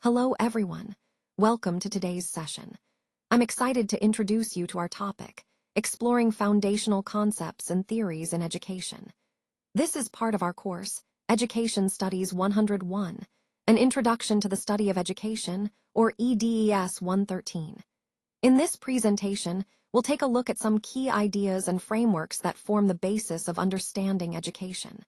Hello, everyone. Welcome to today's session. I'm excited to introduce you to our topic, exploring foundational concepts and theories in education. This is part of our course, Education Studies 101, an Introduction to the Study of Education, or EDES 113. In this presentation, we'll take a look at some key ideas and frameworks that form the basis of understanding education.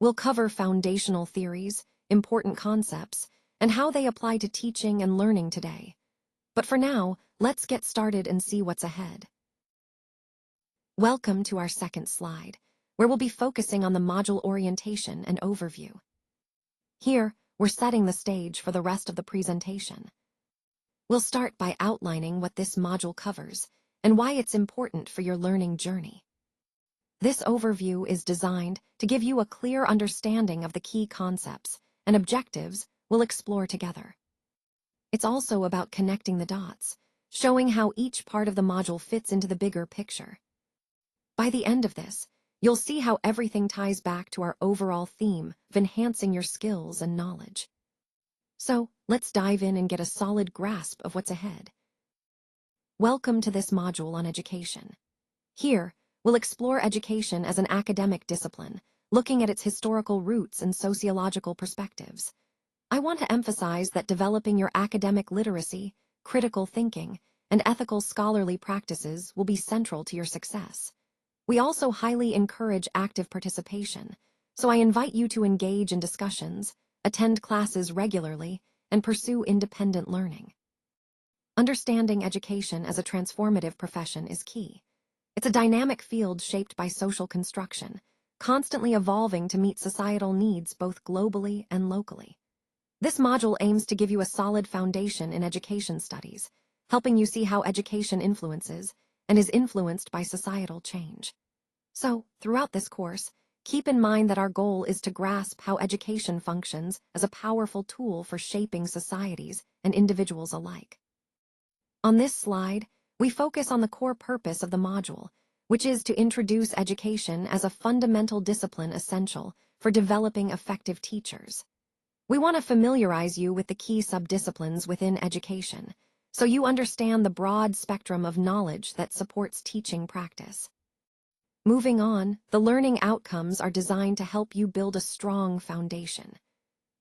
We'll cover foundational theories, important concepts, and how they apply to teaching and learning today. But for now, let's get started and see what's ahead. Welcome to our second slide, where we'll be focusing on the module orientation and overview. Here, we're setting the stage for the rest of the presentation. We'll start by outlining what this module covers and why it's important for your learning journey. This overview is designed to give you a clear understanding of the key concepts and objectives we'll explore together. It's also about connecting the dots, showing how each part of the module fits into the bigger picture. By the end of this, you'll see how everything ties back to our overall theme of enhancing your skills and knowledge. So, let's dive in and get a solid grasp of what's ahead. Welcome to this module on education. Here, we'll explore education as an academic discipline, looking at its historical roots and sociological perspectives. I want to emphasize that developing your academic literacy, critical thinking, and ethical scholarly practices will be central to your success. We also highly encourage active participation, so I invite you to engage in discussions, attend classes regularly, and pursue independent learning. Understanding education as a transformative profession is key. It's a dynamic field shaped by social construction, constantly evolving to meet societal needs both globally and locally. This module aims to give you a solid foundation in education studies, helping you see how education influences and is influenced by societal change. So, throughout this course, keep in mind that our goal is to grasp how education functions as a powerful tool for shaping societies and individuals alike. On this slide, we focus on the core purpose of the module, which is to introduce education as a fundamental discipline essential for developing effective teachers. We want to familiarize you with the key subdisciplines within education, so you understand the broad spectrum of knowledge that supports teaching practice. Moving on, the learning outcomes are designed to help you build a strong foundation.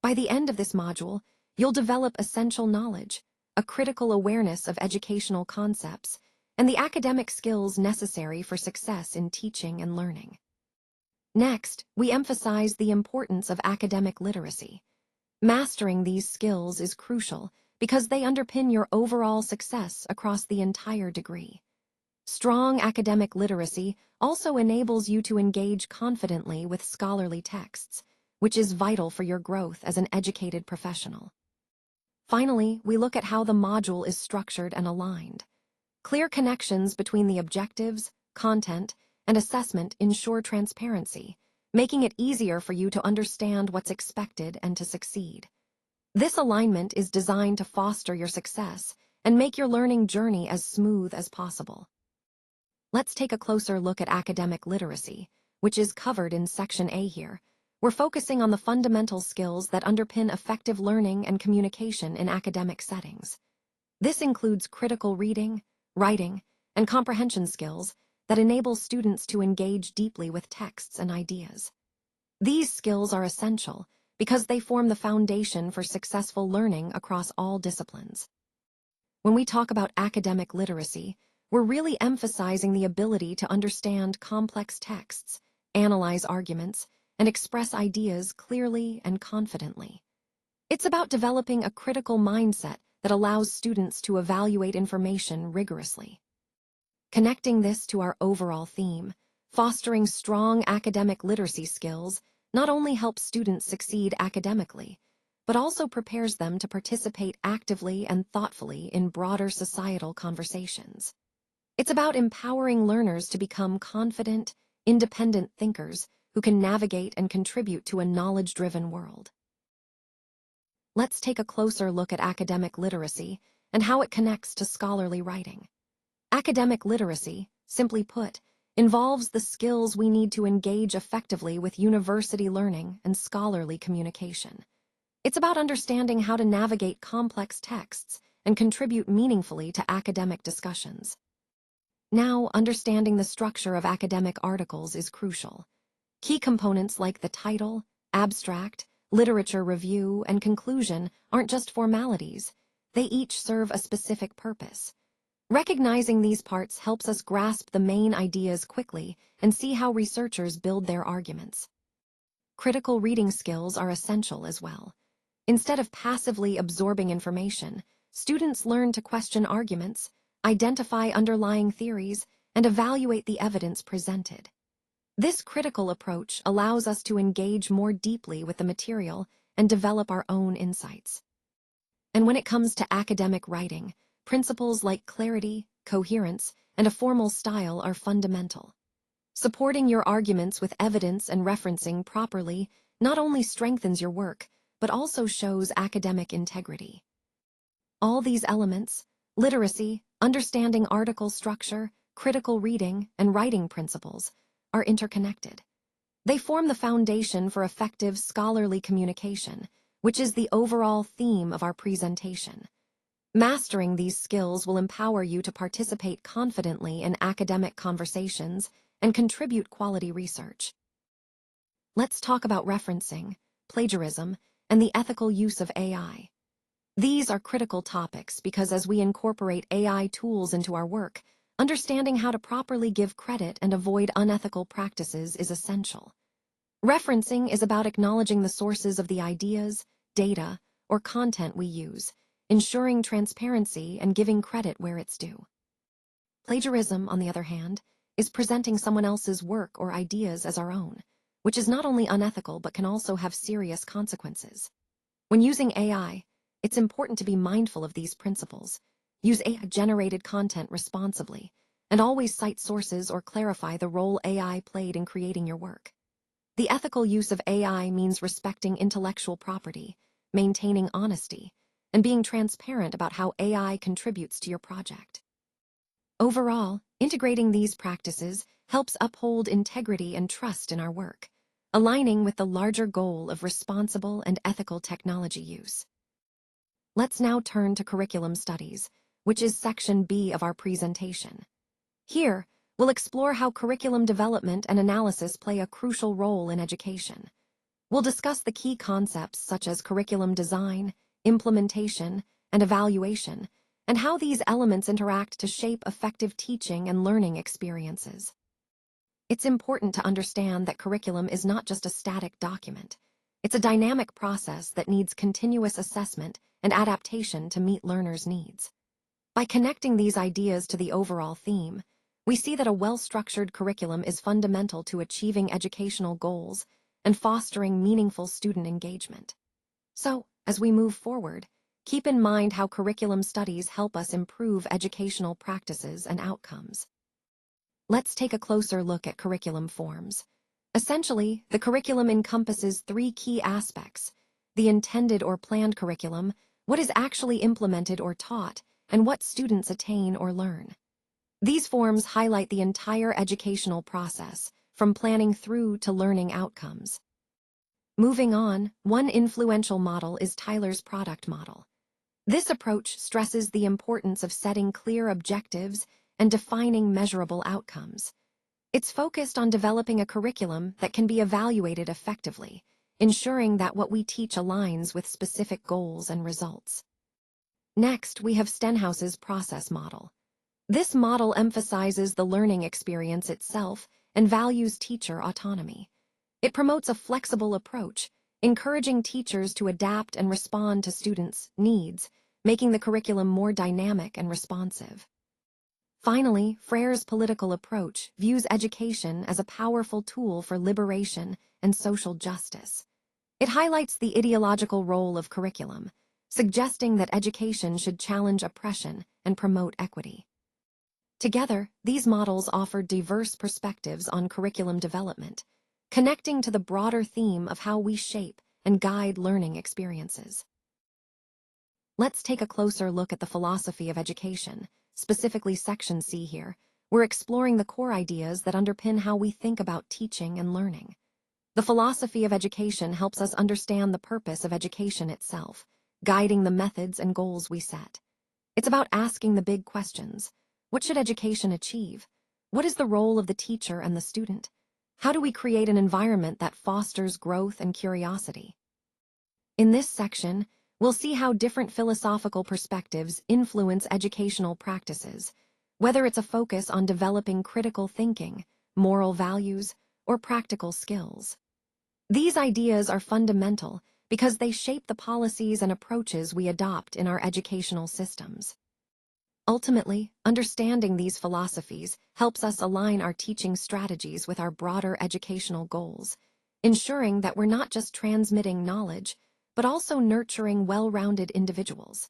By the end of this module, you'll develop essential knowledge, a critical awareness of educational concepts, and the academic skills necessary for success in teaching and learning. Next, we emphasize the importance of academic literacy. Mastering these skills is crucial because they underpin your overall success across the entire degree. Strong academic literacy also enables you to engage confidently with scholarly texts, which is vital for your growth as an educated professional. Finally, we look at how the module is structured and aligned. Clear connections between the objectives, content, and assessment ensure transparency, making it easier for you to understand what's expected and to succeed. This alignment is designed to foster your success and make your learning journey as smooth as possible. Let's take a closer look at academic literacy, which is covered in Section A here. We're focusing on the fundamental skills that underpin effective learning and communication in academic settings. This includes critical reading, writing, and comprehension skills that enable students to engage deeply with texts and ideas. These skills are essential because they form the foundation for successful learning across all disciplines. When we talk about academic literacy, we're really emphasizing the ability to understand complex texts, analyze arguments, and express ideas clearly and confidently. It's about developing a critical mindset that allows students to evaluate information rigorously. Connecting this to our overall theme, fostering strong academic literacy skills not only helps students succeed academically, but also prepares them to participate actively and thoughtfully in broader societal conversations. It's about empowering learners to become confident, independent thinkers who can navigate and contribute to a knowledge-driven world. Let's take a closer look at academic literacy and how it connects to scholarly writing. Academic literacy, simply put, involves the skills we need to engage effectively with university learning and scholarly communication. It's about understanding how to navigate complex texts and contribute meaningfully to academic discussions. Now, understanding the structure of academic articles is crucial. Key components like the title, abstract, literature review, and conclusion aren't just formalities. They each serve a specific purpose. Recognizing these parts helps us grasp the main ideas quickly and see how researchers build their arguments. Critical reading skills are essential as well. Instead of passively absorbing information, students learn to question arguments, identify underlying theories, and evaluate the evidence presented. This critical approach allows us to engage more deeply with the material and develop our own insights. And when it comes to academic writing, principles like clarity, coherence, and a formal style are fundamental. Supporting your arguments with evidence and referencing properly not only strengthens your work, but also shows academic integrity. All these elements, literacy, understanding article structure, critical reading, and writing principles, are interconnected. They form the foundation for effective scholarly communication, which is the overall theme of our presentation. Mastering these skills will empower you to participate confidently in academic conversations and contribute quality research. Let's talk about referencing, plagiarism, and the ethical use of AI. These are critical topics because as we incorporate AI tools into our work, understanding how to properly give credit and avoid unethical practices is essential. Referencing is about acknowledging the sources of the ideas, data, or content we use, ensuring transparency and giving credit where it's due. Plagiarism, on the other hand, is presenting someone else's work or ideas as our own, which is not only unethical but can also have serious consequences. When using AI, it's important to be mindful of these principles. Use AI-generated content responsibly, and always cite sources or clarify the role AI played in creating your work. The ethical use of AI means respecting intellectual property, maintaining honesty, and being transparent about how AI contributes to your project. Overall, integrating these practices helps uphold integrity and trust in our work, aligning with the larger goal of responsible and ethical technology use. Let's now turn to curriculum studies, which is Section B of our presentation. Here, we'll explore how curriculum development and analysis play a crucial role in education. We'll discuss the key concepts such as curriculum design, implementation, and evaluation, and how these elements interact to shape effective teaching and learning experiences. It's important to understand that curriculum is not just a static document. It's a dynamic process that needs continuous assessment and adaptation to meet learners' needs. By connecting these ideas to the overall theme, we see that a well-structured curriculum is fundamental to achieving educational goals and fostering meaningful student engagement. So, as we move forward, keep in mind how curriculum studies help us improve educational practices and outcomes. Let's take a closer look at curriculum forms. Essentially, the curriculum encompasses three key aspects: the intended or planned curriculum, what is actually implemented or taught, and what students attain or learn. These forms highlight the entire educational process, from planning through to learning outcomes. Moving on, one influential model is Tyler's product model. This approach stresses the importance of setting clear objectives and defining measurable outcomes. It's focused on developing a curriculum that can be evaluated effectively, ensuring that what we teach aligns with specific goals and results. Next, we have Stenhouse's process model. This model emphasizes the learning experience itself and values teacher autonomy. It promotes a flexible approach, encouraging teachers to adapt and respond to students' needs, making the curriculum more dynamic and responsive. Finally, Frere's political approach views education as a powerful tool for liberation and social justice. It highlights the ideological role of curriculum, suggesting that education should challenge oppression and promote equity. Together, these models offer diverse perspectives on curriculum development, connecting to the broader theme of how we shape and guide learning experiences. Let's take a closer look at the philosophy of education, specifically Section C here. We're exploring the core ideas that underpin how we think about teaching and learning. The philosophy of education helps us understand the purpose of education itself, guiding the methods and goals we set. It's about asking the big questions. What should education achieve? What is the role of the teacher and the student? How do we create an environment that fosters growth and curiosity? In this section, we'll see how different philosophical perspectives influence educational practices, whether it's a focus on developing critical thinking, moral values, or practical skills. These ideas are fundamental because they shape the policies and approaches we adopt in our educational systems. Ultimately, understanding these philosophies helps us align our teaching strategies with our broader educational goals, ensuring that we're not just transmitting knowledge, but also nurturing well-rounded individuals.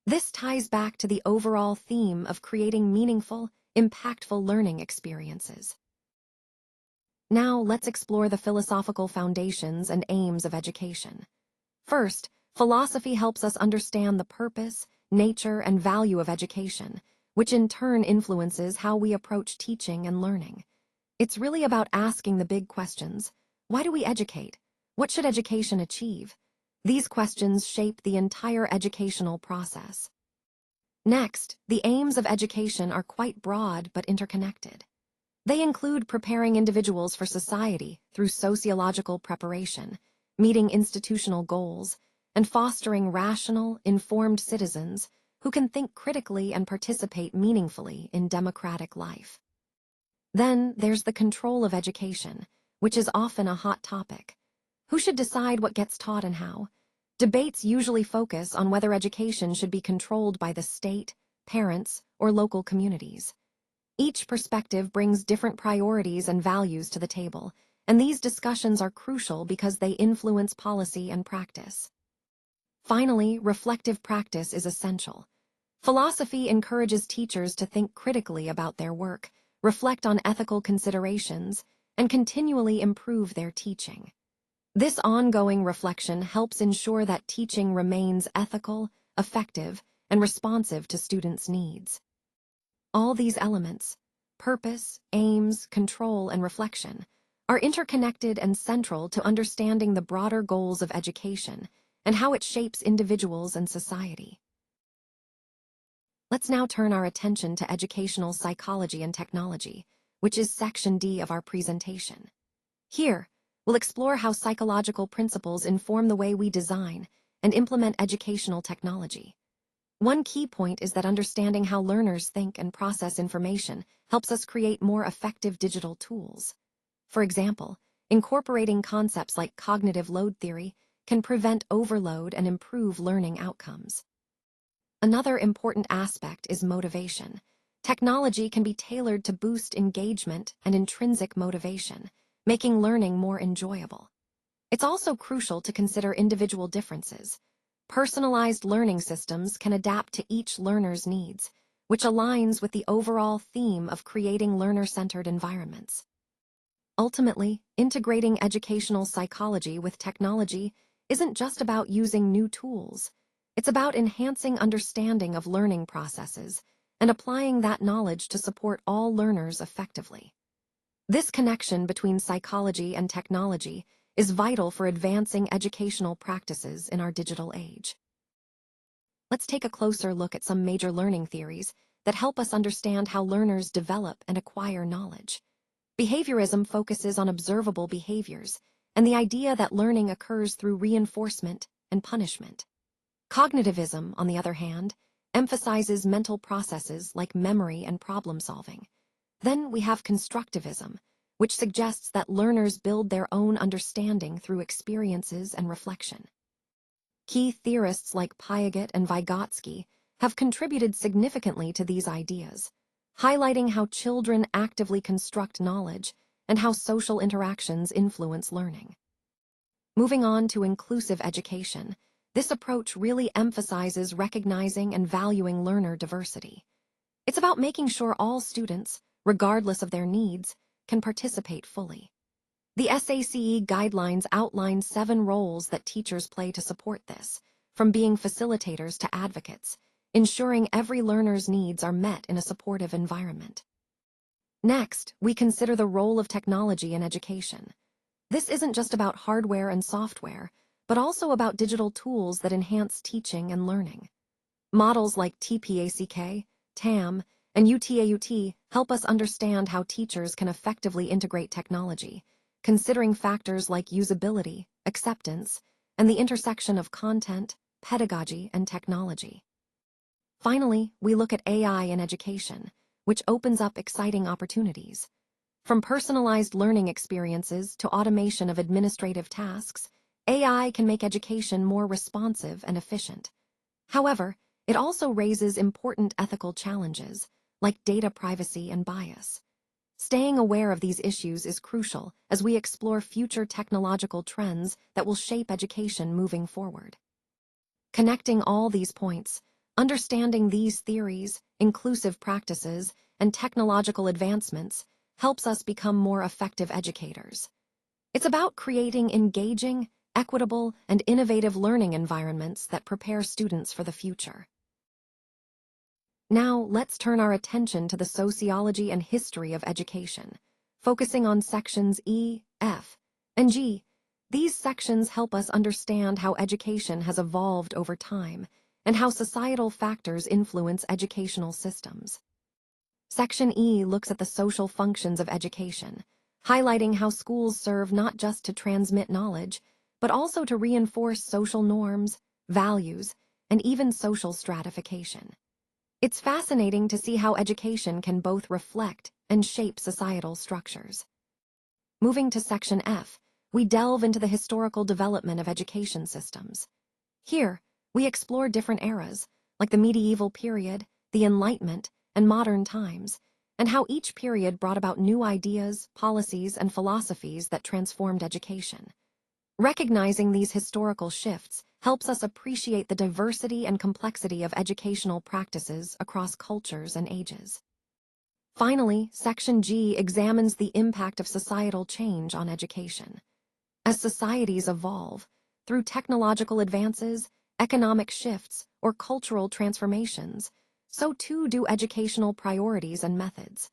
This ties back to the overall theme of creating meaningful, impactful learning experiences. Now, let's explore the philosophical foundations and aims of education. First, philosophy helps us understand the purpose, nature, and value of education, which in turn influences how we approach teaching and learning. It's really about asking the big questions. Why do we educate? What should education achieve? These questions shape the entire educational process. Next, the aims of education are quite broad but interconnected. They include preparing individuals for society through sociological preparation, meeting institutional goals, and fostering rational, informed citizens who can think critically and participate meaningfully in democratic life. Then there's the control of education, which is often a hot topic. Who should decide what gets taught and how? Debates usually focus on whether education should be controlled by the state, parents, or local communities. Each perspective brings different priorities and values to the table, and these discussions are crucial because they influence policy and practice. Finally, reflective practice is essential. Philosophy encourages teachers to think critically about their work, reflect on ethical considerations, and continually improve their teaching. This ongoing reflection helps ensure that teaching remains ethical, effective, and responsive to students' needs. All these elements, purpose, aims, control, and reflection, are interconnected and central to understanding the broader goals of education and how it shapes individuals and society. Let's now turn our attention to educational psychology and technology, which is Section D of our presentation. Here, we'll explore how psychological principles inform the way we design and implement educational technology. One key point is that understanding how learners think and process information helps us create more effective digital tools. For example, incorporating concepts like cognitive load theory can prevent overload and improve learning outcomes. Another important aspect is motivation. Technology can be tailored to boost engagement and intrinsic motivation, making learning more enjoyable. It's also crucial to consider individual differences. Personalized learning systems can adapt to each learner's needs, which aligns with the overall theme of creating learner-centered environments. Ultimately, integrating educational psychology with technology isn't just about using new tools. It's about enhancing understanding of learning processes and applying that knowledge to support all learners effectively. This connection between psychology and technology is vital for advancing educational practices in our digital age. Let's take a closer look at some major learning theories that help us understand how learners develop and acquire knowledge. Behaviorism focuses on observable behaviors and the idea that learning occurs through reinforcement and punishment. Cognitivism, on the other hand, emphasizes mental processes like memory and problem-solving. Then we have constructivism, which suggests that learners build their own understanding through experiences and reflection. Key theorists like Piaget and Vygotsky have contributed significantly to these ideas, highlighting how children actively construct knowledge and how social interactions influence learning. Moving on to inclusive education, this approach really emphasizes recognizing and valuing learner diversity. It's about making sure all students, regardless of their needs, can participate fully. The SACE guidelines outline 7 roles that teachers play to support this, from being facilitators to advocates, ensuring every learner's needs are met in a supportive environment. Next, we consider the role of technology in education. This isn't just about hardware and software, but also about digital tools that enhance teaching and learning. Models like TPACK, TAM, and UTAUT help us understand how teachers can effectively integrate technology, considering factors like usability, acceptance, and the intersection of content, pedagogy, and technology. Finally, we look at AI in education, which opens up exciting opportunities. From personalized learning experiences to automation of administrative tasks, AI can make education more responsive and efficient. However, it also raises important ethical challenges, like data privacy and bias. Staying aware of these issues is crucial as we explore future technological trends that will shape education moving forward. Connecting all these points, understanding these theories, inclusive practices, and technological advancements helps us become more effective educators. It's about creating engaging, equitable, and innovative learning environments that prepare students for the future. Now, let's turn our attention to the sociology and history of education, focusing on sections E, F, and G. These sections help us understand how education has evolved over time and how societal factors influence educational systems. Section E looks at the social functions of education, highlighting how schools serve not just to transmit knowledge, but also to reinforce social norms, values, and even social stratification. It's fascinating to see how education can both reflect and shape societal structures. Moving to Section F, we delve into the historical development of education systems. Here, we explore different eras, like the medieval period, the Enlightenment, and modern times, and how each period brought about new ideas, policies, and philosophies that transformed education. Recognizing these historical shifts helps us appreciate the diversity and complexity of educational practices across cultures and ages. Finally, Section G examines the impact of societal change on education. As societies evolve, through technological advances, economic shifts, or cultural transformations, so too do educational priorities and methods.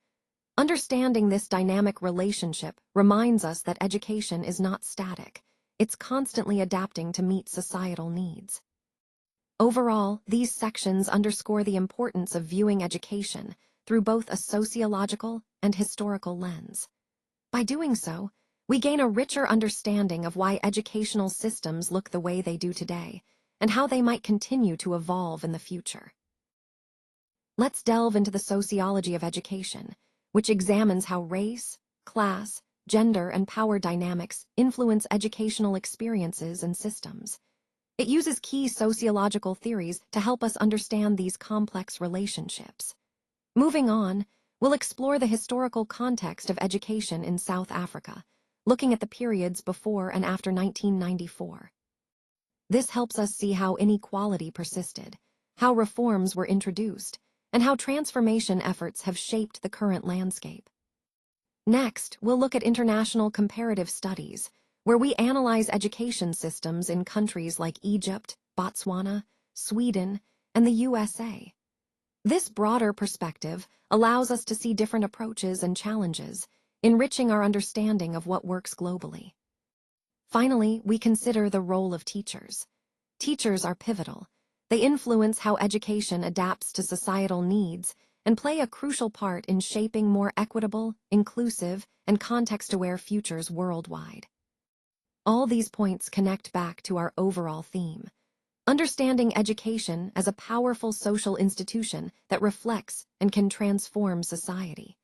Understanding this dynamic relationship reminds us that education is not static. It's constantly adapting to meet societal needs. Overall, these sections underscore the importance of viewing education through both a sociological and historical lens. By doing so, we gain a richer understanding of why educational systems look the way they do today, and how they might continue to evolve in the future. Let's delve into the sociology of education, which examines how race, class, gender, and power dynamics influence educational experiences and systems. It uses key sociological theories to help us understand these complex relationships. Moving on, we'll explore the historical context of education in South Africa, looking at the periods before and after 1994. This helps us see how inequality persisted, how reforms were introduced, and how transformation efforts have shaped the current landscape. Next, we'll look at international comparative studies, where we analyze education systems in countries like Egypt, Botswana, Sweden, and the USA. This broader perspective allows us to see different approaches and challenges, enriching our understanding of what works globally. Finally, we consider the role of teachers. Teachers are pivotal. They influence how education adapts to societal needs and play a crucial part in shaping more equitable, inclusive, and context-aware futures worldwide. All these points connect back to our overall theme: understanding education as a powerful social institution that reflects and can transform society.